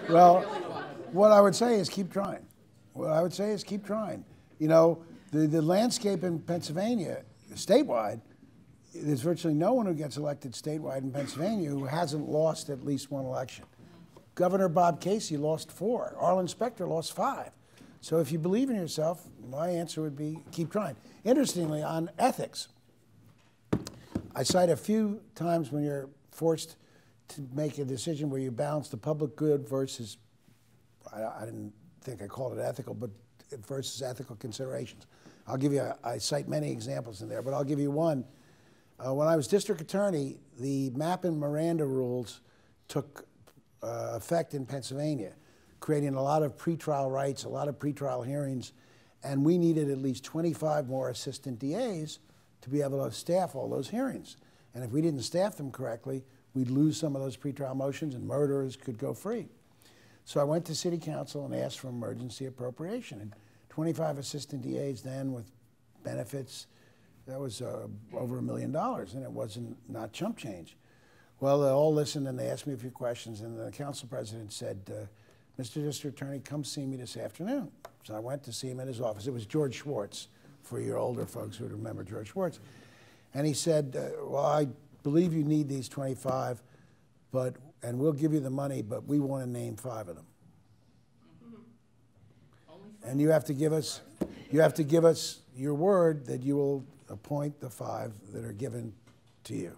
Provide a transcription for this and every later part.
Well, what I would say is keep trying. What I would say is keep trying. You know, the landscape in Pennsylvania, statewide, there's virtually no one who gets elected statewide in Pennsylvania who hasn't lost at least one election. Governor Bob Casey lost 4. Arlen Specter lost 5. So if you believe in yourself, my answer would be keep trying. Interestingly, on ethics, I cite a few times when you're forced to make a decision where you balance the public good versus, I didn't think I called it ethical, but versus ethical considerations. I'll give you, I cite many examples in there, but I'll give you one. When I was district attorney, the MAP and Miranda rules took effect in Pennsylvania, creating a lot of pretrial rights, a lot of pretrial hearings, and we needed at least 25 more assistant DAs to be able to staff all those hearings. And if we didn't staff them correctly, we'd lose some of those pretrial motions and murderers could go free. So I went to City Council and asked for emergency appropriation. And 25 assistant DAs then with benefits, that was over $1 million, and it wasn't not chump change. Well, they all listened and they asked me a few questions, and the council president said, Mr. District Attorney, come see me this afternoon. So I went to see him in his office. It was George Schwartz, for your older folks who would remember George Schwartz. And he said, well, I believe you need these 25, and we'll give you the money, but we want to name 5 of them. And you have to give us your word that you will appoint the 5 that are given to you.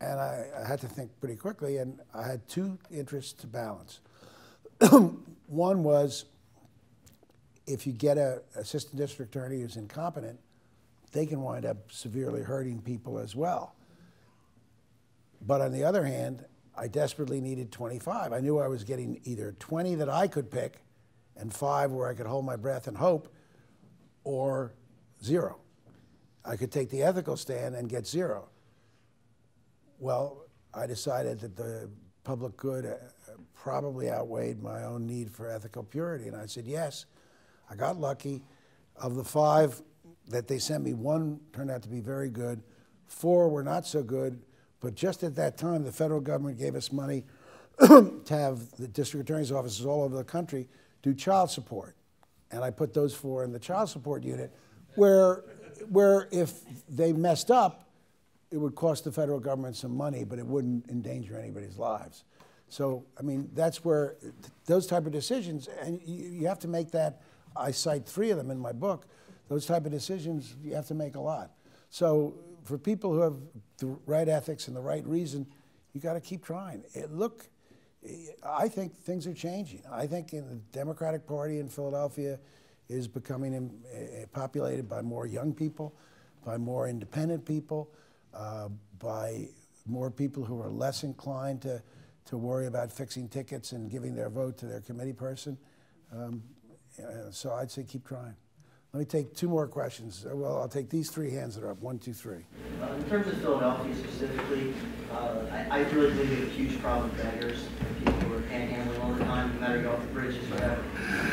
And I had to think pretty quickly, and I had 2 interests to balance. One was, if you get an assistant district attorney who's incompetent, they can wind up severely hurting people as well. But on the other hand, I desperately needed 25. I knew I was getting either 20 that I could pick and 5 where I could hold my breath and hope, or 0. I could take the ethical stand and get 0. Well, I decided that the public good probably outweighed my own need for ethical purity, and I said yes. I got lucky. Of the 5 that they sent me, 1 turned out to be very good. 4 were not so good, but just at that time, the federal government gave us money to have the district attorney's offices all over the country do child support. And I put those 4 in the child support unit, where if they messed up, it would cost the federal government some money, but it wouldn't endanger anybody's lives. So, I mean, that's where those type of decisions, and you have to make that. I cite 3 of them in my book. Those type of decisions, you have to make a lot. So for people who have the right ethics and the right reason, you got to keep trying. Look, I think things are changing. I think in the Democratic Party in Philadelphia is becoming populated by more young people, by more independent people, by more people who are less inclined to worry about fixing tickets and giving their vote to their committee person. So I'd say keep trying. Let me take 2 more questions. Well, I'll take these 3 hands that are up. 1, 2, 3. In terms of Philadelphia specifically, I really believe we have a huge problem with beggars. People who are panhandling all the time, no matter go off the bridges, whatever.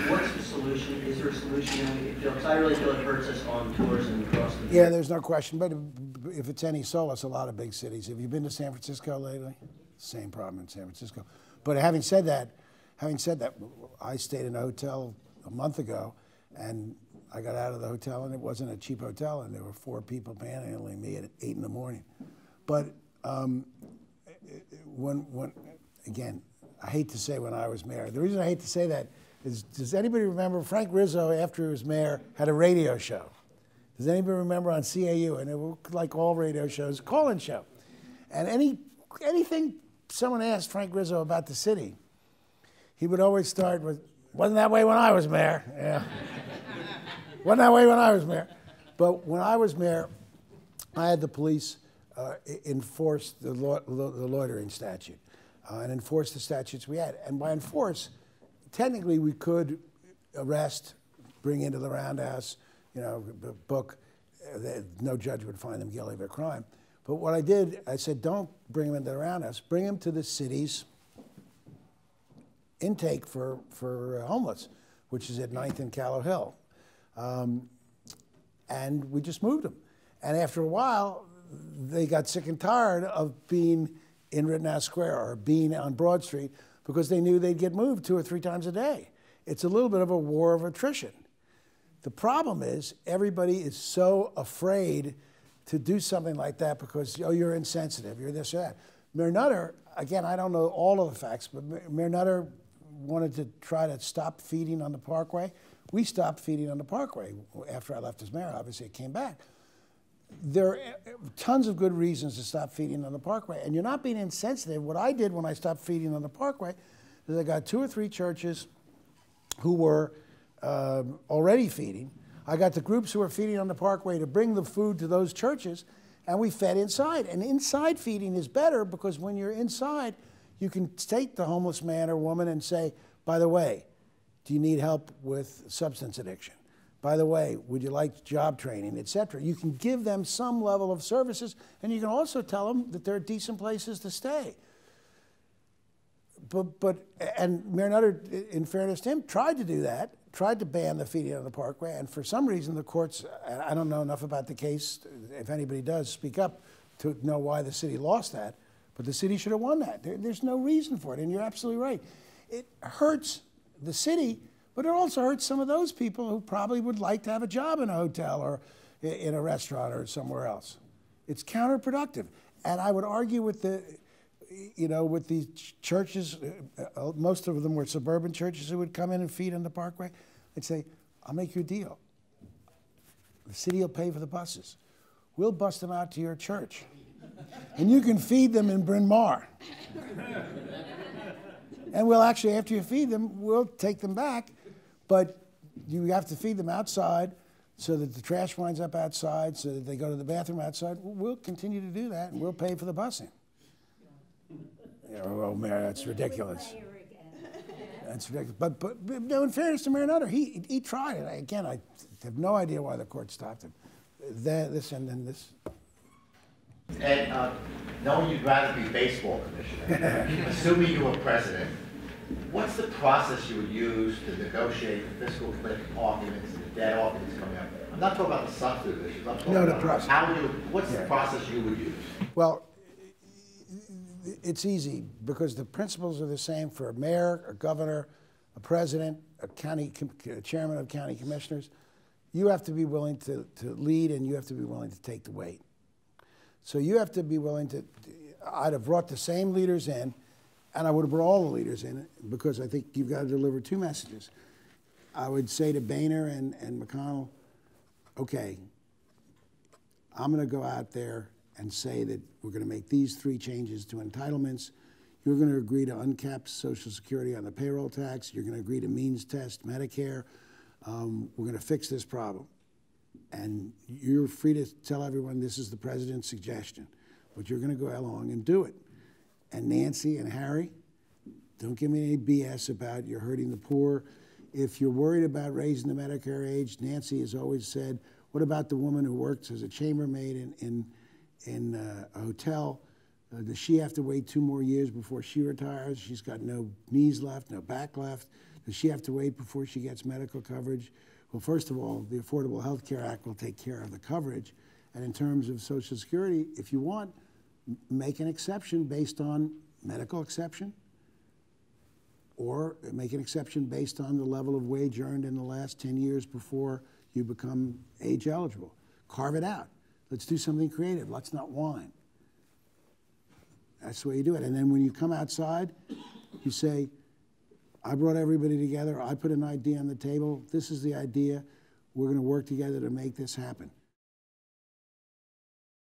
What's the solution? Is there a solution that we can feel? Because I really feel it hurts us on tourism across the board. Yeah, there's no question. But if it's any solace, a lot of big cities. Have you been to San Francisco lately? Same problem in San Francisco. But having said that, I stayed in a hotel a month ago, and I got out of the hotel, and it wasn't a cheap hotel, and there were 4 people panhandling me at 8 in the morning. But again, I hate to say when I was mayor. The reason I hate to say that is, does anybody remember Frank Rizzo, after he was mayor, had a radio show? Does anybody remember on CAU? And it was like all radio shows, call-in show. And anything someone asked Frank Rizzo about the city, he would always start with, wasn't that way when I was mayor? Yeah. Wasn't that way when I was mayor? But when I was mayor, I had the police enforce the loitering statute and enforce the statutes we had. And by enforce, technically we could arrest, bring into the roundhouse, book. No judge would find them guilty of a crime. But what I did, I said, don't bring them into the roundhouse. Bring them to the city's intake for homeless, which is at 9th and Callow Hill. And we just moved them. And after a while, they got sick and tired of being in Rittenhouse Square or being on Broad Street. because they knew they'd get moved 2 or 3 times a day. It's a little bit of a war of attrition. The problem is everybody is so afraid to do something like that because, oh, you're insensitive, you're this or that. Mayor Nutter, again, I don't know all of the facts, but Mayor Nutter wanted to try to stop feeding on the Parkway. We stopped feeding on the Parkway after I left as mayor. Obviously, it came back. There are tons of good reasons to stop feeding on the Parkway, and you're not being insensitive. What I did when I stopped feeding on the Parkway is I got 2 or 3 churches who were already feeding. I got the groups who were feeding on the Parkway to bring the food to those churches, and we fed inside. And inside feeding is better because when you're inside, you can take the homeless man or woman and say, by the way, do you need help with substance addiction? By the way, would you like job training, et cetera? You can give them some level of services, and you can also tell them that there are decent places to stay. And Mayor Nutter, in fairness to him, tried to do that, tried to ban the feeding on the Parkway, and for some reason the courts, I don't know enough about the case, if anybody does, speak up to know why the city lost that, but the city should have won that. There's no reason for it, and you're absolutely right. It hurts the city, but it also hurts some of those people who probably would like to have a job in a hotel or in a restaurant or somewhere else. It's counterproductive. And I would argue with the, with these churches, most of them were suburban churches who would come in and feed on the Parkway. I'd say, I'll make you a deal. The city will pay for the buses. We'll bus them out to your church. And you can feed them in Bryn Mawr. And we'll actually, after you feed them, we'll take them back. But you have to feed them outside so that the trash winds up outside, so that they go to the bathroom outside. We'll continue to do that, and we'll pay for the busing. Oh, Mayor, that's ridiculous. That's ridiculous. But no, in fairness to Mayor Nutter, he tried it. Again, I have no idea why the court stopped him. This and then this. And knowing you'd rather be baseball commissioner, assuming you were president, what's the process you would use to negotiate fiscal cliff arguments and debt arguments coming up? I'm not talking about the substantive issues. I'm talking about process. What's the process you would use? Well, it's easy because the principles are the same for a mayor, a governor, a president, a chairman of county commissioners. You have to be willing to lead, and you have to be willing to take the weight. So you have to be willing to, I'd have brought the same leaders in, and I would have brought all the leaders in, because I think you've got to deliver 2 messages. I would say to Boehner and McConnell, okay, I'm going to go out there and say that we're going to make these 3 changes to entitlements. You're going to agree to uncap Social Security on the payroll tax. You're going to agree to means test Medicare. We're going to fix this problem. And you're free to tell everyone this is the president's suggestion, but you're going to go along and do it. And Nancy and Harry, don't give me any BS about you're hurting the poor. If you're worried about raising the Medicare age, Nancy has always said, what about the woman who works as a chambermaid in a hotel? Does she have to wait 2 more years before she retires? She's got no knees left, no back left. Does she have to wait before she gets medical coverage? Well, first of all, the Affordable Health Care Act will take care of the coverage. And in terms of Social Security, if you want, make an exception based on medical exception, or make an exception based on the level of wage earned in the last 10 years before you become age eligible. Carve it out. Let's do something creative. Let's not whine. That's the way you do it. And then when you come outside, you say, I brought everybody together. I put an idea on the table. This is the idea. We're going to work together to make this happen.